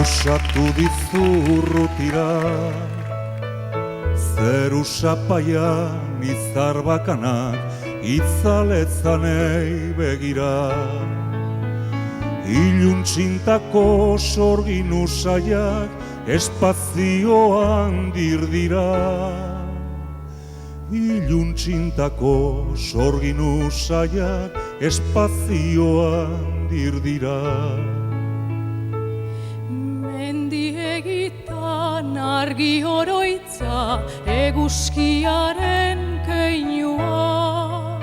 Pausatu dizurrutira, zeru sapaian izar bakanak itzaletzanei begira. Iluntxintako sorgin usaiak espazioan dirdira. Iluntxintako sorgin usaiak espazioan dirdira. Mendiegitan argi oroitza eguzkiaren keinua,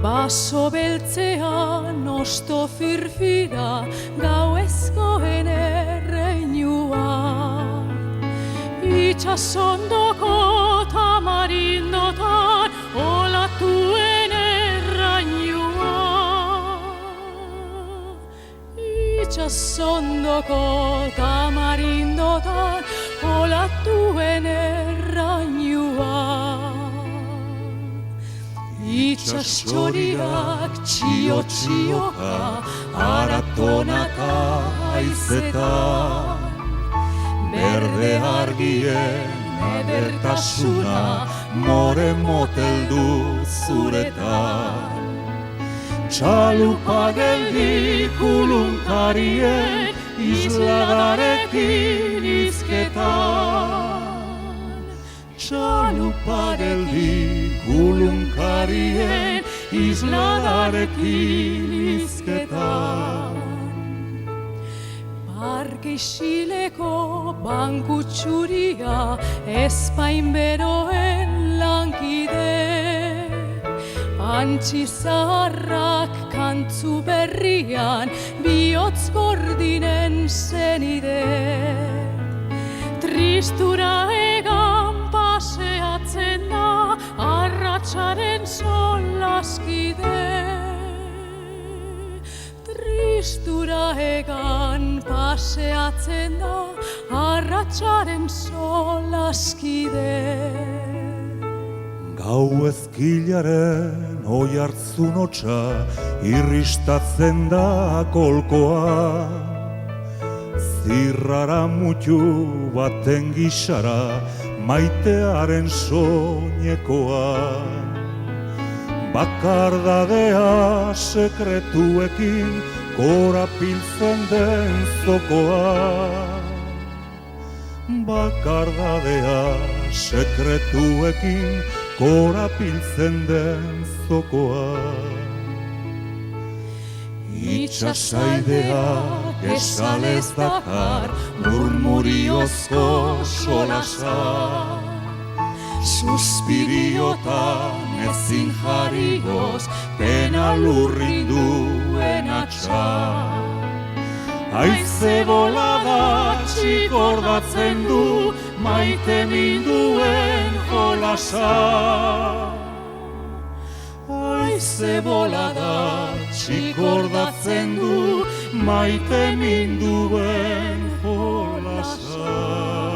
baso beltzean osto firfira gauezkoen erreinua. Itxasondoko tamarindotan olatuen errainua. Itxasondoko tamarindotan olatuen errainua. Itxastxoriak txio-txioka aratonaka aizetan, berde argien edertasuna more moteldu zuretan. Txalupa geldi kulunkarien isladarekin izketan. Txalupa geldi kulunkarien isladarekin izketan. Parke isileko banku txuria ezpain beroen lankide, antxi zaharrak kantzu berrian bihotz gordinen zenide. Tristura egan paseatzen da arratsaren solaskide. Tristura egan paseatzen da arratsaren solaskide. Gau ezkilaren oihartzun hotsa irristatzen da kolkoa. Zirrara mutu baten gixara maitearen soinekoa. Bakardadea sekretuekin korapiltzen den zokoa. Bakardadea sekretuekin korapiltzen den zokoa. Itxasaideak esalez dakar murmuriozko solasa. Suspiriotan ezin jarrioz pena lurrinduen atxa. Haize bolada txikordatzen du maite minduen jolasa. Haize bolada txikordatzen du maite minduen jolasa.